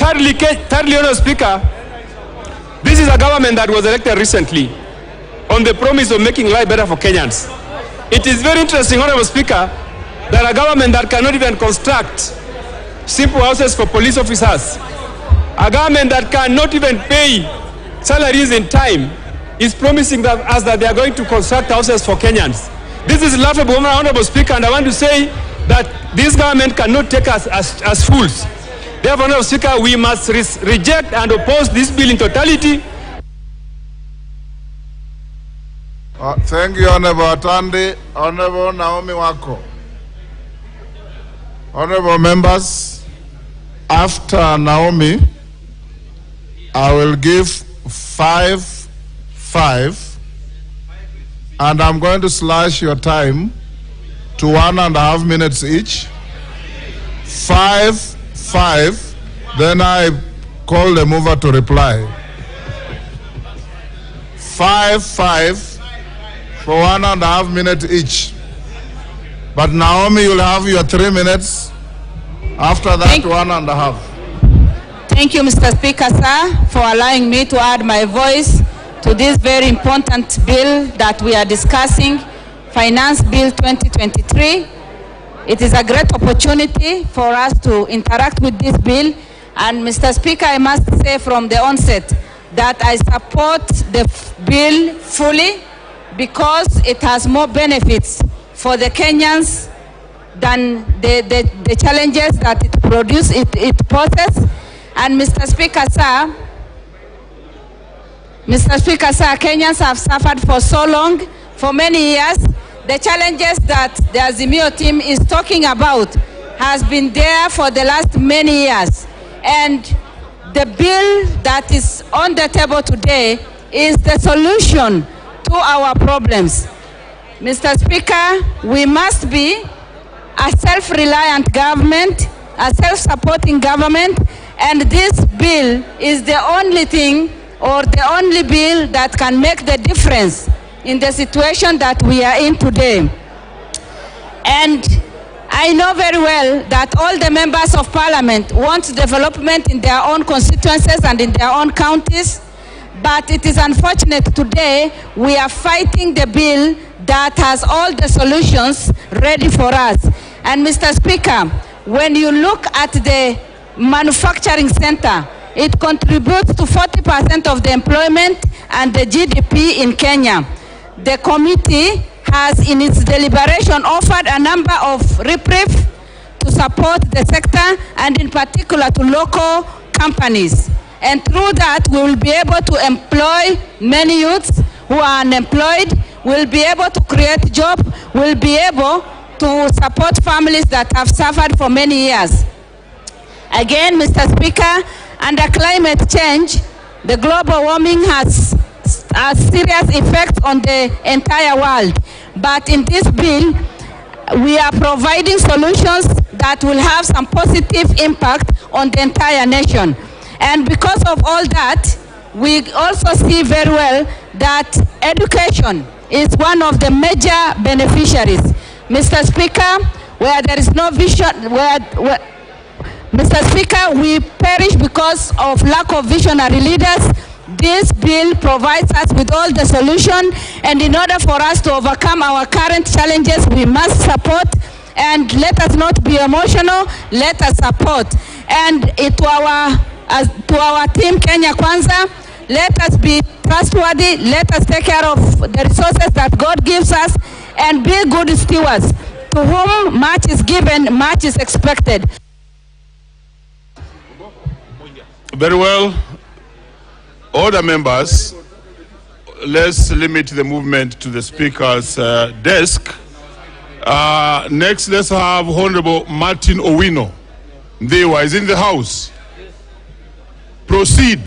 Thirdly, Honourable Speaker, this is a government that was elected recently on the promise of making life better for Kenyans. It is very interesting, Honourable Speaker, that a government that cannot even construct simple houses for police officers, a government that cannot even pay salaries in time, is promising us that they are going to construct houses for Kenyans. This is laughable, Honourable Speaker, and I want to say that this government cannot take us as fools. Therefore, Honourable Speaker, we must reject and oppose this bill in totality. Thank you, Honourable Atandi. Honourable Naomi Wako. Honourable members, after Naomi, I will give 5, and I'm going to slash your time to 1.5 minutes each. 5, then I call the mover to reply. 5 for 1.5 minutes each. But Naomi, you'll have your 3 minutes. After that, 1.5. Thank you, Mr. Speaker, sir, for allowing me to add my voice to this very important bill that we are discussing, Finance Bill 2023. It is a great opportunity for us to interact with this bill. And Mr. Speaker, I must say from the onset that I support the bill fully because it has more benefits for the Kenyans than the challenges that it poses. And Mr. Speaker, sir, Kenyans have suffered for so long, for many years. The challenges that the Azimio team is talking about has been there for the last many years. And the bill that is on the table today is the solution to our problems. Mr. Speaker, we must be a self-reliant government, a self-supporting government, and this bill is the only thing or the only bill that can make the difference in the situation that we are in today. And I know very well that all the members of parliament want development in their own constituencies and in their own counties, but it is unfortunate today we are fighting the bill that has all the solutions ready for us. And Mr. Speaker, when you look at the manufacturing center, it contributes to 40% of the employment and the GDP in Kenya. The committee has in its deliberation offered a number of reprieve to support the sector and in particular to local companies. And through that, we will be able to employ many youths who are unemployed, we'll be able to create jobs, we'll be able to support families that have suffered for many years. Again, Mr. Speaker, under climate change, the global warming has a serious effect on the entire world. But in this bill, we are providing solutions that will have some positive impact on the entire nation. And because of all that, we also see very well that education is one of the major beneficiaries. Mr. Speaker, where there is no vision, Mr. Speaker, we perish because of lack of visionary leaders. This bill provides us with all the solution, and in order for us to overcome our current challenges, we must support, and let us not be emotional, let us support. And to our team, Kenya Kwanza, let us be trustworthy, let us take care of the resources that God gives us, and be good stewards. To whom much is given, much is expected. Very well. Order, members, let's limit the movement to the Speaker's desk. Next, let's have Honorable Martin Owino. Ndewa is in the House. Proceed.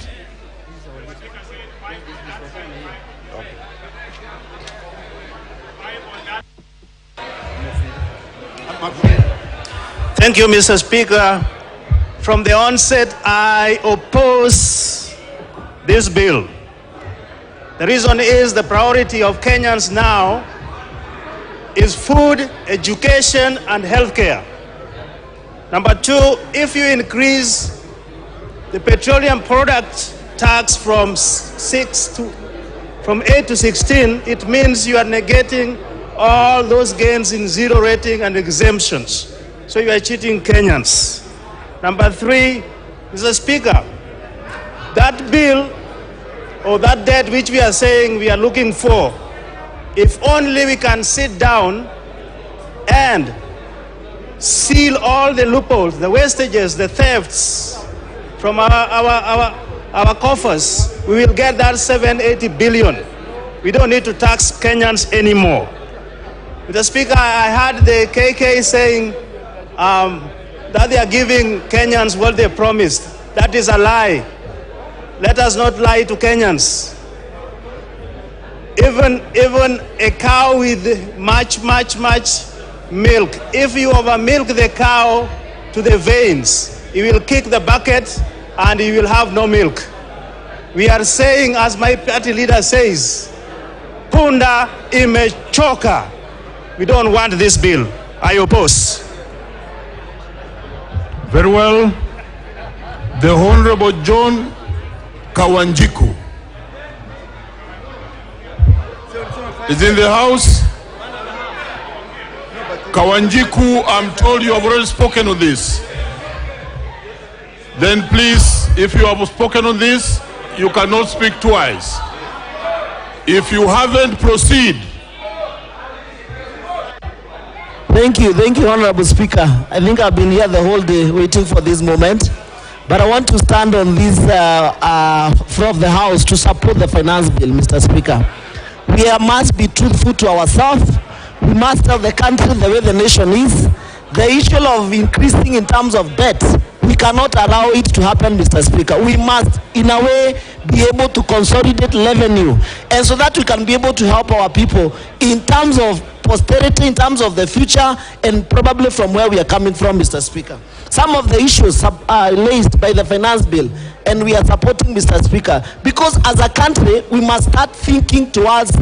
Thank you, Mr. Speaker. From the onset, I oppose this bill. The reason is the priority of Kenyans now is food, education, and healthcare. Number two, if you increase the petroleum product tax from 8 to 16, it means you are negating all those gains in zero rating and exemptions. So you are cheating Kenyans. Number 3, Mr. Speaker, that bill or that debt which we are saying we are looking for, if only we can sit down and seal all the loopholes, the wastages, the thefts from our coffers, we will get that 780 billion. We don't need to tax Kenyans anymore. Mr. Speaker, I heard the KK saying that they are giving Kenyans what they promised. That is a lie. Let us not lie to Kenyans. Even a cow with much milk, if you over milk the cow to the veins, it will kick the bucket and you will have no milk. We are saying, as my party leader says, punda imechoka. We don't want this bill. I oppose. Very well. The Honorable John Kawanjiku is in the house. Kawanjiku, I'm told you have already spoken on this. Then please, if you have spoken on this, you cannot speak twice. If you haven't, proceed. Thank you, Honorable Speaker. I think I've been here the whole day waiting for this moment. But I want to stand on this floor of the House to support the finance bill, Mr. Speaker. We must be truthful to ourselves. We must tell the country the way the nation is. The issue of increasing in terms of debt, we cannot allow it to happen, Mr. Speaker. We must, in a way, be able to consolidate revenue, and so that we can be able to help our people in terms of posterity, in terms of the future, and probably from where we are coming from, Mr. Speaker. Some of the issues are raised by the finance bill, and we are supporting, Mr. Speaker, because as a country, we must start thinking towards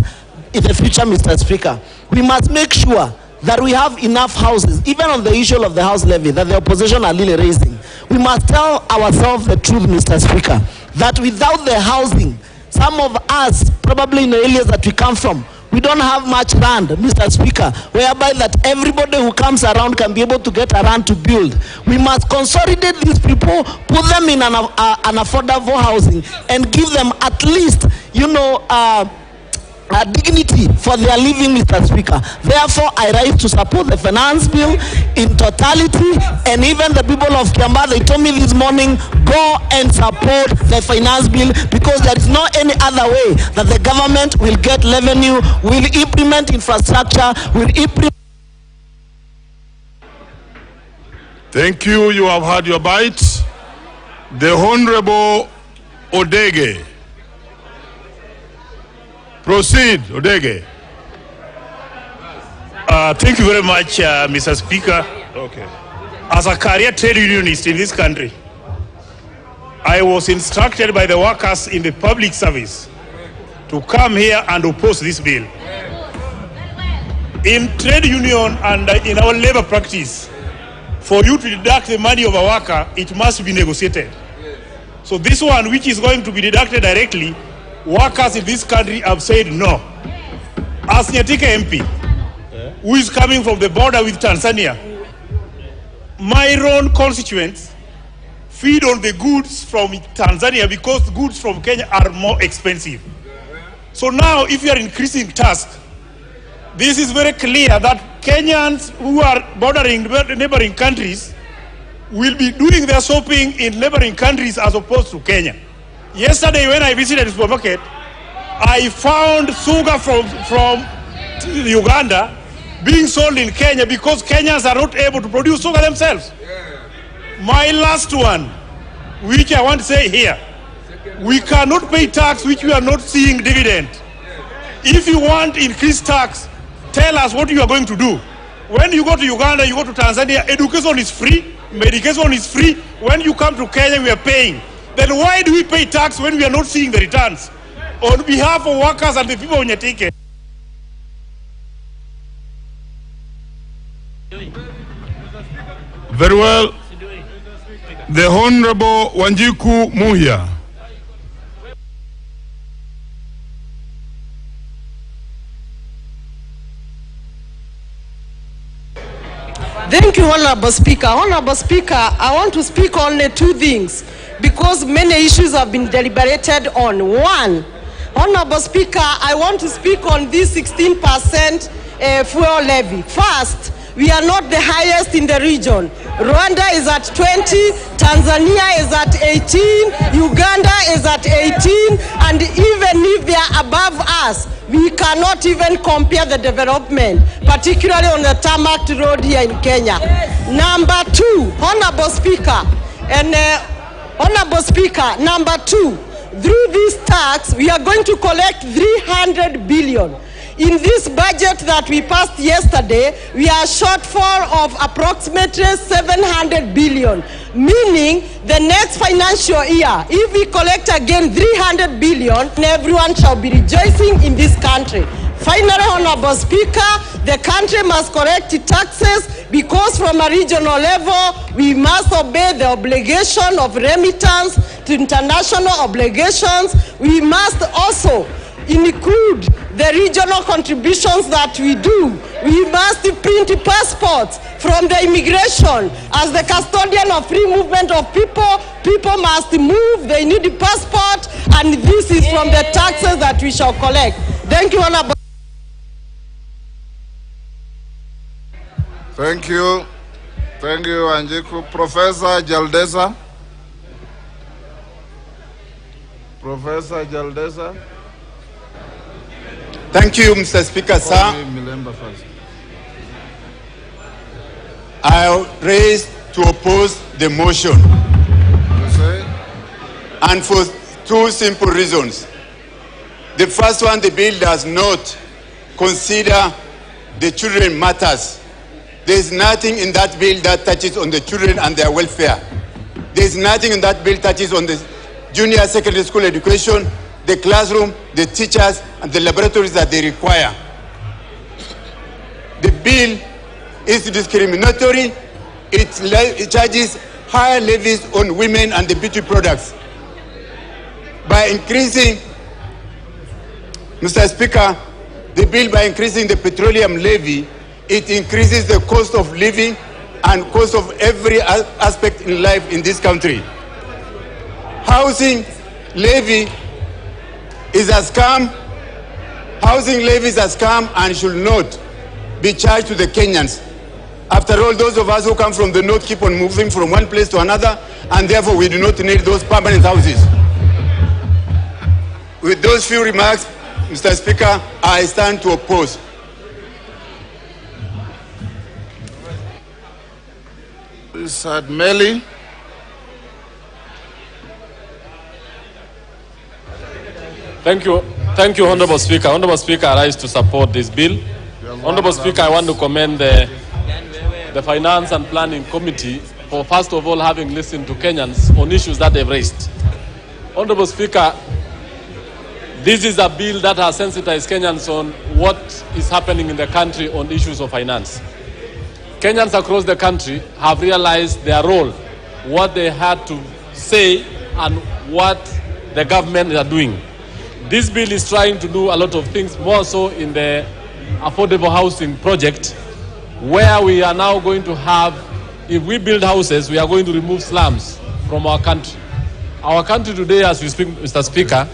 in the future, Mr. Speaker. We must make sure that we have enough houses, even on the issue of the house levy that the opposition are really raising. We must tell ourselves the truth, Mr. Speaker, that without the housing, some of us, probably in the areas that we come from, we don't have much land, Mr. Speaker, whereby that everybody who comes around can be able to get around to build. We must consolidate these people, put them in an affordable housing, and give them at least, a dignity for their living, Mr. Speaker. Therefore, I rise to support the finance bill in totality, and even the people of Kiambaa, they told me this morning, go and support the finance bill, because there is no any other way that the government will get revenue, will implement infrastructure, will implement. Thank you. You have had your bite. The Honorable Odege. Proceed, Odege. Thank you very much, Mr. Speaker. Okay. As a career trade unionist in this country, I was instructed by the workers in the public service to come here and oppose this bill. In trade union and in our labor practice, for you to deduct the money of a worker, it must be negotiated. So this one, which is going to be deducted directly, workers in this country have said no. As Nyatika MP, who is coming from the border with Tanzania, my own constituents feed on the goods from Tanzania because goods from Kenya are more expensive. So now, if you are increasing tax, this is very clear that Kenyans who are bordering neighboring countries will be doing their shopping in neighboring countries as opposed to Kenya. Yesterday, when I visited the supermarket, I found sugar from Uganda being sold in Kenya because Kenyans are not able to produce sugar themselves. My last one, which I want to say here, we cannot pay tax which we are not seeing dividend. If you want increased tax, tell us what you are going to do. When you go to Uganda, you go to Tanzania, education is free, medication is free. When you come to Kenya, we are paying. Then why do we pay tax when we are not seeing the returns? On behalf of workers and the people in Nyatike. Very well. The Honorable Wanjiku Muhia. Thank you, Honorable Speaker. Honorable Speaker, I want to speak on two things because many issues have been deliberated on. One, Honorable Speaker, I want to speak on this 16% fuel levy. First, we are not the highest in the region. Rwanda is at 20, Tanzania is at 18, Uganda is at 18, and even if they are above us, we cannot even compare the development, particularly on the tarmac road here in Kenya. Number two, Honorable Speaker, number two, through this tax, we are going to collect 300 billion. In this budget that we passed yesterday, we are shortfall of approximately 700 billion, meaning the next financial year, if we collect again 300 billion, everyone shall be rejoicing in this country. Finally, Honorable Speaker, the country must correct its taxes because from a regional level, we must obey the obligation of remittance to international obligations. We must also include the regional contributions that we do. We must print passports from the immigration. As the custodian of free movement of people, people must move, they need a passport, and this is from the taxes that we shall collect. Thank you, Honorable. Thank you. Thank you, Wanjiku. Professor Jaldesa. Professor Jaldesa. Thank you, Mr. Speaker, sir. I raise to oppose the motion. And for two simple reasons. The first one, the bill does not consider the children matters. There is nothing in that bill that touches on the children and their welfare. There is nothing in that bill that touches on the junior secondary school education, the classroom, the teachers, and the laboratories that they require. The bill is discriminatory. It charges higher levies on women and the beauty products. By increasing, Mr. Speaker, the bill by increasing the petroleum levy, it increases the cost of living and cost of every aspect in life in this country. Housing levy is a scam. Housing levy is a scam and should not be charged to the Kenyans. After all, those of us who come from the north keep on moving from one place to another, and therefore we do not need those permanent houses. With those few remarks, Mr. Speaker, I stand to oppose. Mr. Melly. Thank you, Honorable Speaker. Honorable Speaker, I rise to support this bill. Honorable Speaker, I want to commend the Finance and Planning Committee for, first of all, having listened to Kenyans on issues that they've raised. Honorable Speaker, this is a bill that has sensitized Kenyans on what is happening in the country on issues of finance. Kenyans across the country have realized their role, what they had to say, and what the government are doing. This bill is trying to do a lot of things, more so in the affordable housing project, where we are now going to have, if we build houses, we are going to remove slums from our country. Our country today, as we speak, Mr. Speaker,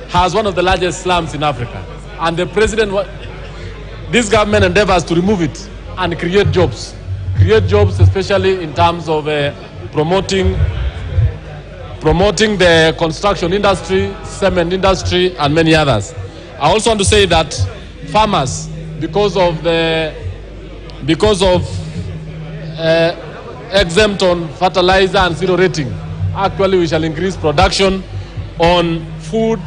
has one of the largest slums in Africa. And the president, this government endeavors to remove it and create jobs. Create jobs, especially in terms of promoting the construction industry, cement industry, and many others. I also want to say that farmers, because of exempt on fertilizer and zero rating, actually we shall increase production on food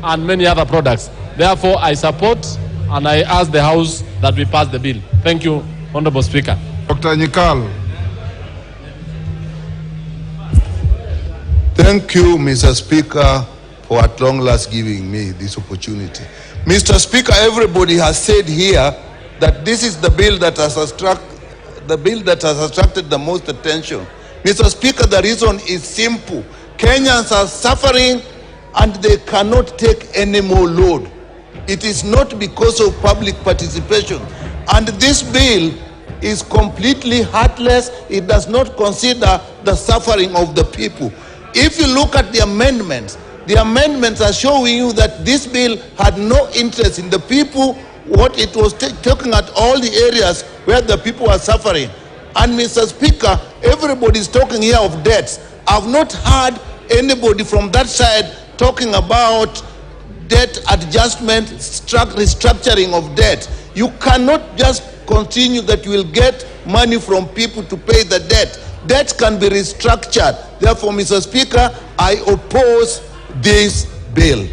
and many other products. Therefore, I support and I ask the House that we pass the bill. Thank you, Honorable Speaker. Dr. Nyikal. Thank you, Mr. Speaker, for at long last giving me this opportunity. Mr. Speaker, everybody has said here that this is the bill that has attracted the most attention. Mr. Speaker, the reason is simple. Kenyans are suffering and they cannot take any more load. It is not because of public participation. And this bill is completely heartless. It does not consider the suffering of the people. If you look at the amendments are showing you that this bill had no interest in the people, what it was talking at all the areas where the people are suffering. And Mr. Speaker, everybody is talking here of debts. I've not heard anybody from that side talking about debt adjustment, restructuring of debt. You cannot just continue that you will get money from people to pay the debt. Debt can be restructured. Therefore, Mr. Speaker, I oppose this bill.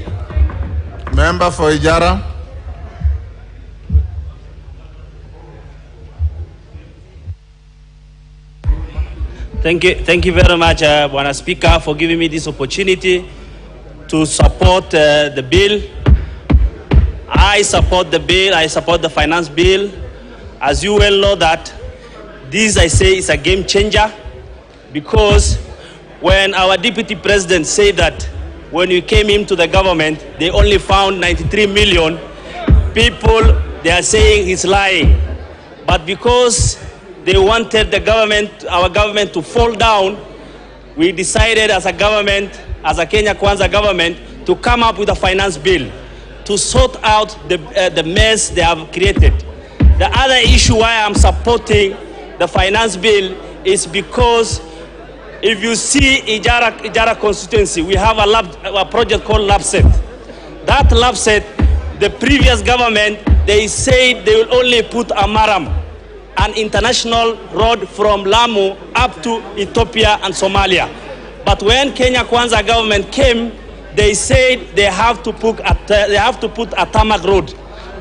Member for Ijara. Thank you very much, Bwana Speaker, for giving me this opportunity to support the bill. I support the bill. I support the finance bill. As you well know that this, I say, is a game changer, because when our deputy president said that when we came into the government, they only found 93 million people, they are saying he's lying. But because they wanted the government, our government, to fall down, we decided as a government, as a Kenya Kwanza government, to come up with a finance bill to sort out the mess they have created. The other issue why I'm supporting the finance bill is because if you see Ijara constituency, we have a project called LabSet. That LabSet, the previous government, they said they will only put Amaram, an international road from Lamu up to Ethiopia and Somalia. But when Kenya Kwanza government came, they said they have to put a tarmac road.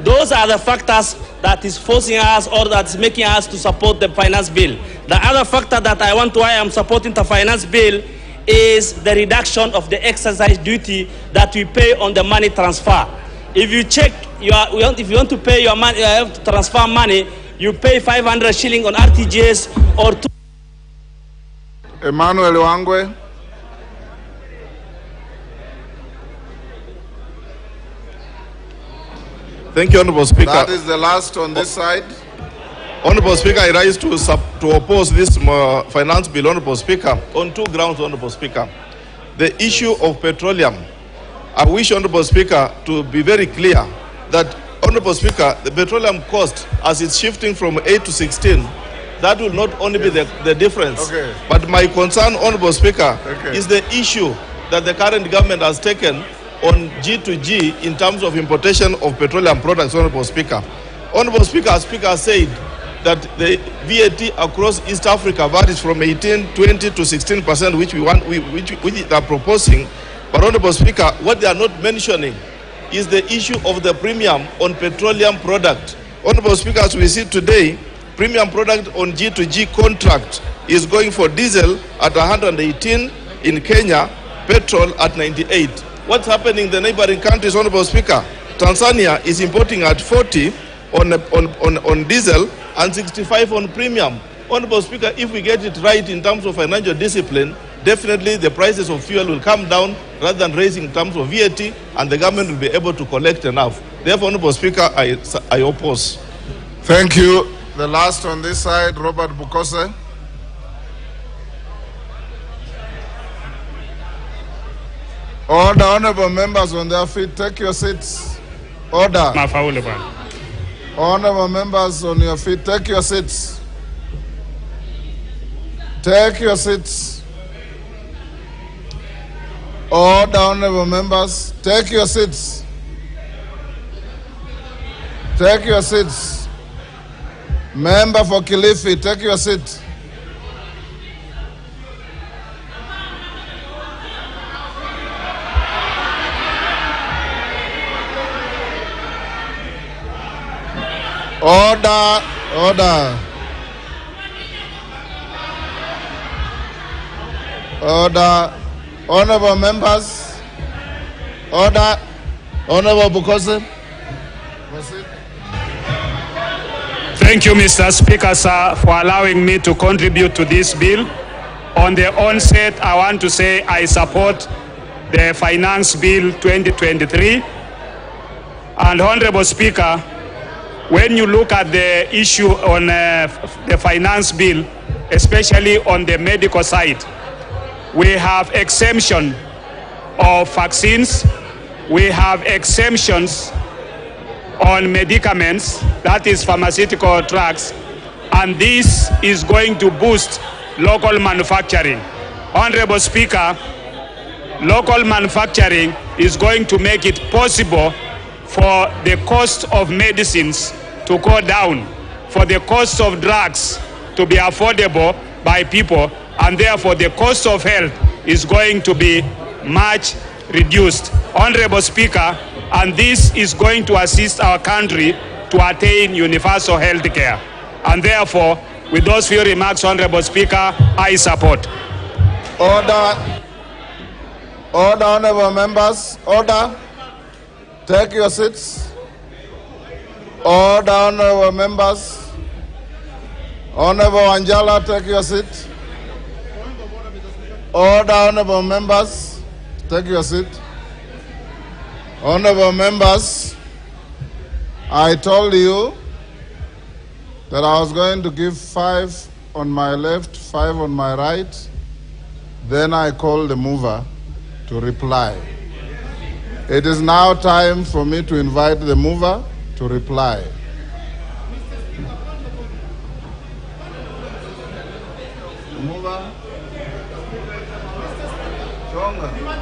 Those are the factors that is forcing us, or that is making us to support the finance bill. The other factor that I am supporting the finance bill is the reduction of the exercise duty that we pay on the money transfer. If you check, if you want to pay your money, you have to transfer money, you pay 500 shilling on RTGS or Emmanuel Wangwe. Thank you, Honorable Speaker. That is the last on this side. Honorable Speaker, I rise to oppose this finance bill, Honorable Speaker, on two grounds, Honorable Speaker. The issue of petroleum. I wish, Honorable Speaker, to be very clear that, Honorable Speaker, the petroleum cost, as it's shifting from 8 to 16, that will not only be the difference. Okay. But my concern, Honorable Speaker, Okay. is the issue that the current government has taken on G2G in terms of importation of petroleum products, Honorable Speaker. Honorable Speaker, as Speaker said that the VAT across East Africa varies from 18, 20 to 16%, which they are proposing. But Honorable Speaker, what they are not mentioning is the issue of the premium on petroleum product. Honorable Speaker, as we see today, premium product on G2G contract is going for diesel at 118 in Kenya, petrol at 98. What's happening in the neighboring countries, Honorable Speaker? Tanzania is importing at 40 on diesel and 65 on premium. Honorable Speaker, if we get it right in terms of financial discipline, definitely the prices of fuel will come down rather than raising in terms of VAT, and the government will be able to collect enough. Therefore, Honorable Speaker, I oppose. Thank you. The last on this side, Robert Bukose. All the honorable members on their feet, take your seats. Order. Honorable members on your feet, take your seats. Take your seats. All the honorable members, take your seats. Take your seats. Member for Kilifi, take your seat. Order, order. Order. Honorable members. Order. Honorable Bukose. Thank you, Mr. Speaker, sir, for allowing me to contribute to this bill. On the onset, I want to say I support the Finance Bill 2023. And Honorable Speaker, when you look at the issue on the Finance Bill, especially on the medical side, we have exemption of vaccines, we have exemptions on medicaments, that is pharmaceutical drugs, and this is going to boost local manufacturing. Honorable Speaker, local manufacturing is going to make it possible for the cost of medicines to go down, for the cost of drugs to be affordable by people, and therefore the cost of health is going to be much reduced. Honorable Speaker, and this is going to assist our country to attain universal health care. And therefore, with those few remarks, Honorable Speaker, I support. Order. Order, honorable members. Order. Take your seats. Order, honorable members. Honorable Mjadala, take your seat. Order, honorable members. Take your seat. Honorable members, I told you that I was going to give 5 on my left, 5 on my right. Then I called the mover to reply. It is now time for me to invite the mover to reply. Mover. Chonga.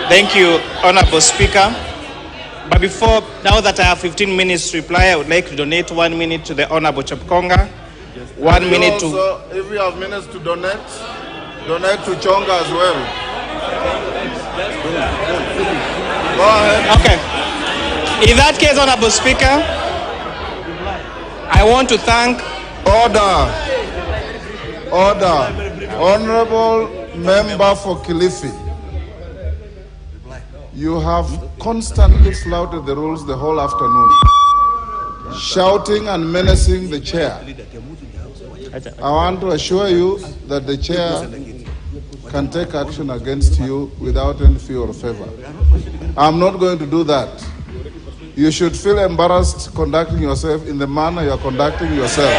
Thank you, Honorable Speaker. But before, now that I have 15 minutes to reply, I would like to donate 1 minute to the Honorable Chapkonga, 1 minute to... Also, if you have minutes to donate, donate to Chonga as well. Go ahead. Okay. In that case, Honorable Speaker, I want to thank... Order. Honorable Member for Kilifi, you have constantly flouted the rules the whole afternoon, shouting and menacing the chair. I want to assure you that the chair can take action against you without any fear or favor. I'm not going to do that. You should feel embarrassed conducting yourself in the manner you are conducting yourself.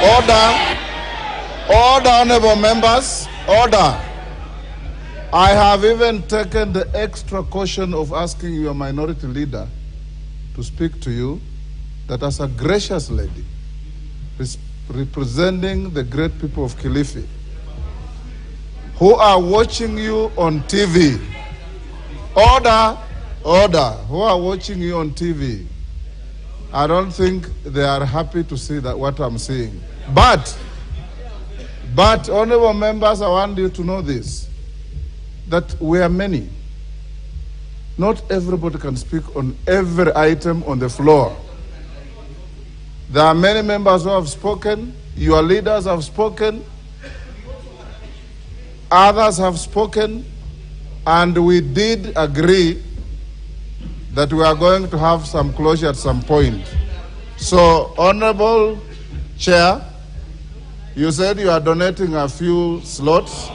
Order. Order, honorable members. Order. I have even taken the extra caution of asking your minority leader to speak to you, that as a gracious lady, representing the great people of Kilifi, who are watching you on TV. Order. Who are watching you on TV. I don't think they are happy to see that what I'm seeing. But, honorable members, I want you to know this, that we are many. Not everybody can speak on every item on the floor. There are many members who have spoken, your leaders have spoken, others have spoken, and we did agree that we are going to have some closure at some point. So, Honorable Chair, you said you are donating a few slots.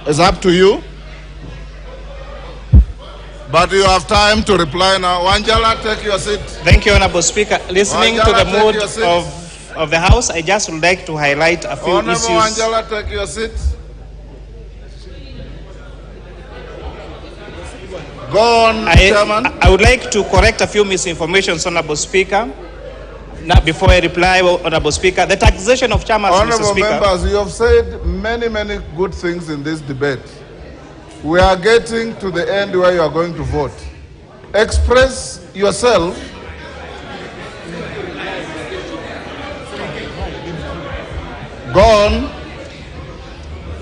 It's up to you. But you have time to reply now. Mjadala, take your seat. Thank you, Honorable Speaker. Listening Mjadala, to the take mood your seat. of the House, I just would like to highlight a few Honorable issues. Mjadala, take your seat. Go on, Chairman. I would like to correct a few misinformations, Honorable Speaker. Now, before I reply, Honorable Speaker, the taxation of chairman, Mr. Honorable Speaker. members, you have said many good things in this debate. We are getting to the end where you are going to vote. Express yourself. Go on.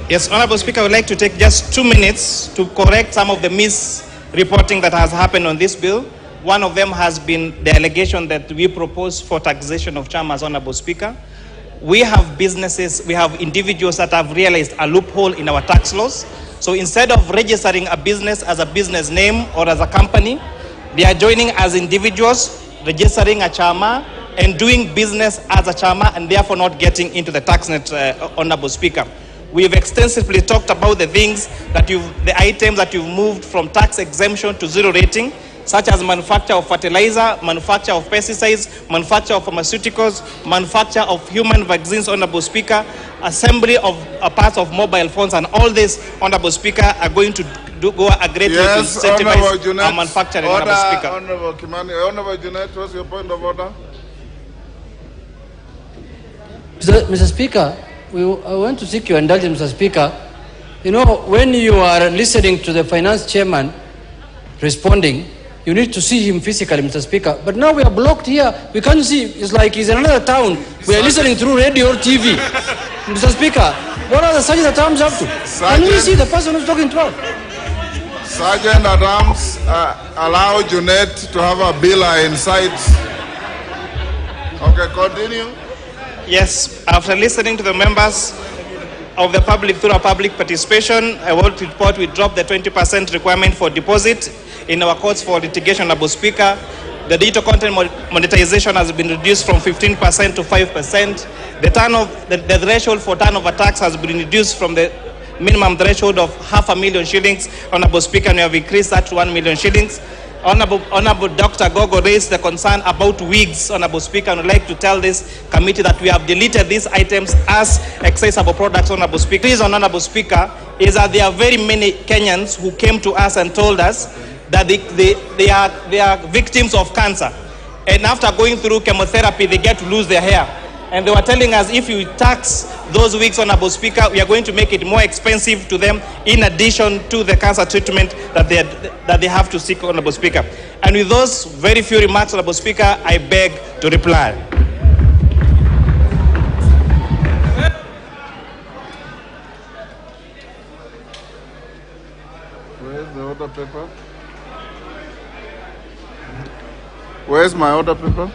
Yes, Honorable Speaker, I would like to take just 2 minutes to correct some of the misreporting that has happened on this bill. One of them has been the allegation that we propose for taxation of chairman, Honorable Speaker. We have businesses, we have individuals that have realized a loophole in our tax laws. So instead of registering a business as a business name or as a company, they are joining as individuals, registering a chama, and doing business as a chama, and therefore not getting into the tax net, Honorable Speaker. We've extensively talked about the things that the items that you've moved from tax exemption to zero rating, such as manufacture of fertilizer, manufacture of pesticides, manufacture of pharmaceuticals, manufacture of human vaccines, Honorable Speaker, assembly of parts of mobile phones, and all this, Honorable Speaker, are going to go a great way to incentivize our manufacturing, Honorable Speaker. Honorable Kimani. Honorable Junet, what's your point of order? Mr. Speaker, I want to seek your indulgence, Mr. Speaker. You know, when you are listening to the finance chairman responding, you need to see him physically, Mr. Speaker. But now we are blocked here. We can't see. It's like he's in another town. We are listening through radio or TV. Mr. Speaker, what are the sergeant at arms up to? Can we see the person who's talking to us? Sergeant at arms, allow Junet to have a bill in sight. Okay, continue. Yes, after listening to the members of the public through our public participation, I want to report we dropped the 20% requirement for deposit in our courts for litigation, Honorable Speaker. The digital content monetization has been reduced from 15% to 5%. The threshold for turnover tax has been reduced from the minimum threshold of 500,000 shillings, Honorable Speaker, and we have increased that to 1 million shillings. Honorable Dr. Gogo raised the concern about wigs, Honorable Speaker, and I'd like to tell this committee that we have deleted these items as accessible products, Honorable Speaker. The reason, Honorable Speaker, is that there are very many Kenyans who came to us and told us that they are victims of cancer. And after going through chemotherapy, they get to lose their hair. And they were telling us if you tax those wigs, Honorable Speaker, we are going to make it more expensive to them in addition to the cancer treatment that they have to seek, Honorable Speaker. And with those very few remarks, Honorable Speaker, I beg to reply. Where's the order paper? Where's my order paper?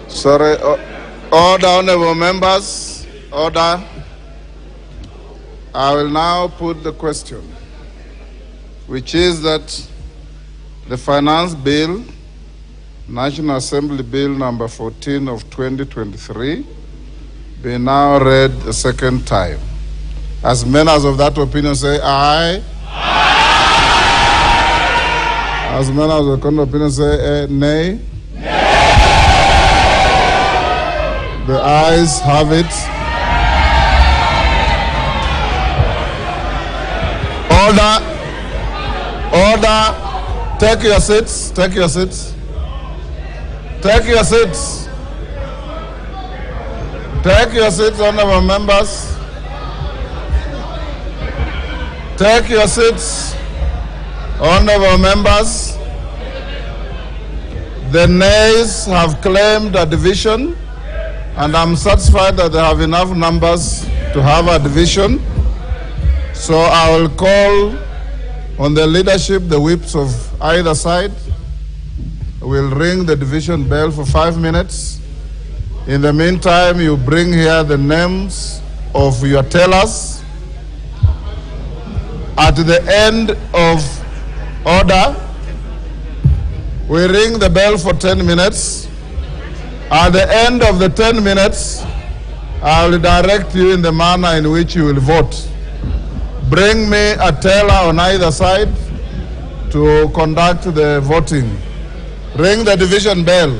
Sorry, order, honorable members, order. I will now put the question, which is that the Finance Bill, National Assembly Bill number 14 of 2023, be now read a second time. As many as of that opinion say aye. Aye. As many as of the opinion say nay. The ayes have it. Order. Order. Take your seats. Take your seats. Take your seats. Take your seats, honorable members. Take your seats, honorable members. The nays have claimed a division, and I'm satisfied that they have enough numbers to have a division. So I will call on the leadership, the whips of either side. We'll ring the division bell for 5 minutes. In the meantime, you bring here the names of your tellers. At the end of order, we ring the bell for 10 minutes. At the end of the 10 minutes, I will direct you in the manner in which you will vote. Bring me a teller on either side to conduct the voting. Ring the division bell.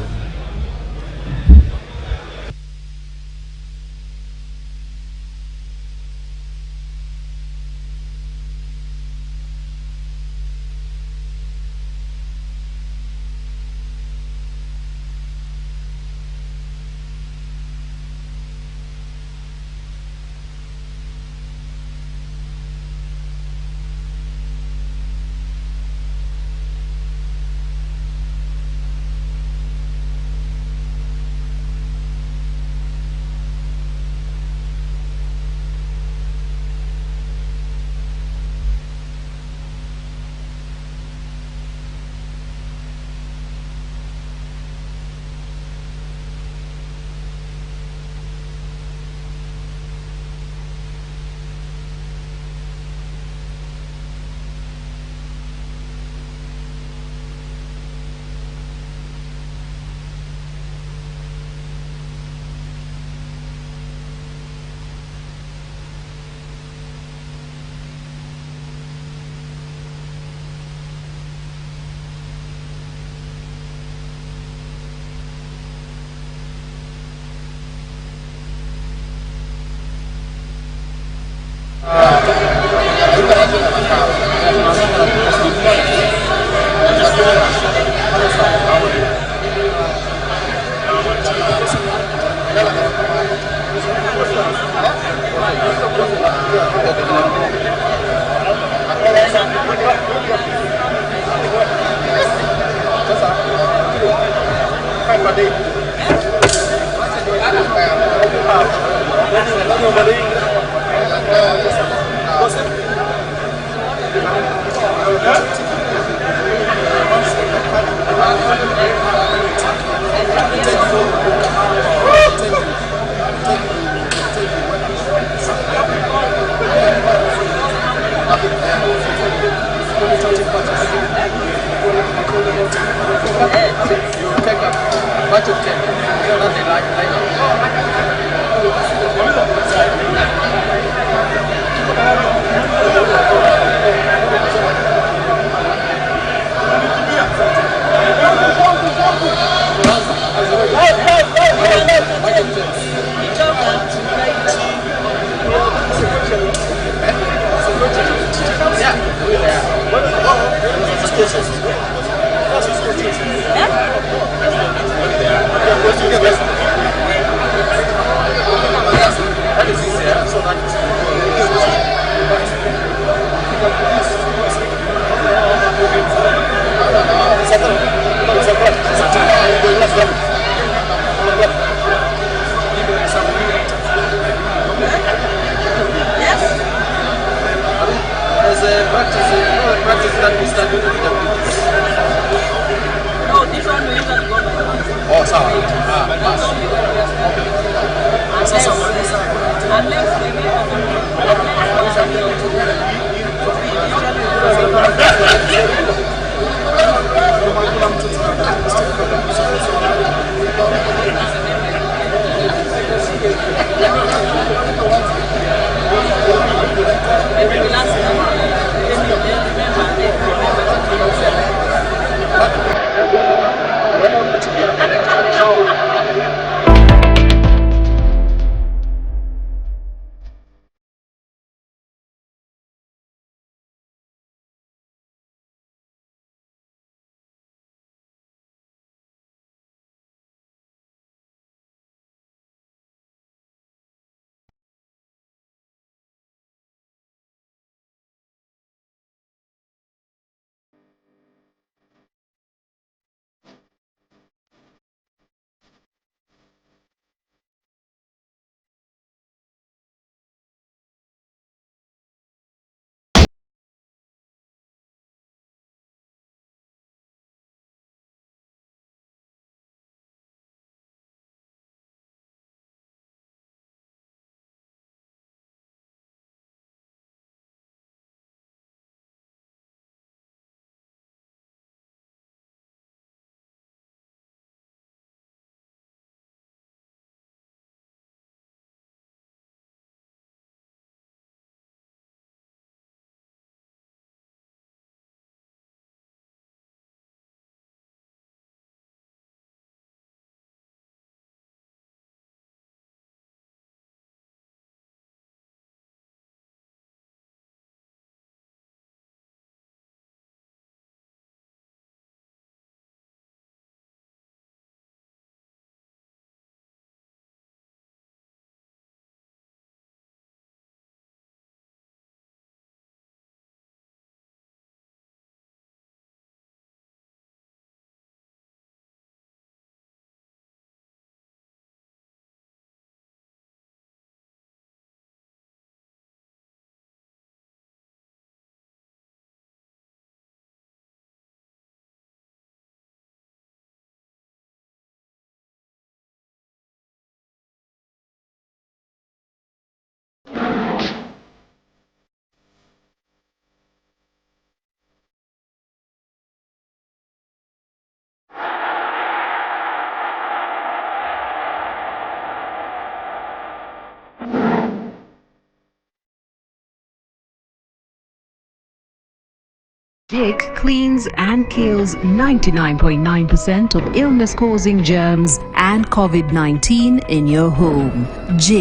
Jig cleans and kills 99.9% of illness-causing germs and COVID-19 in your home. Jig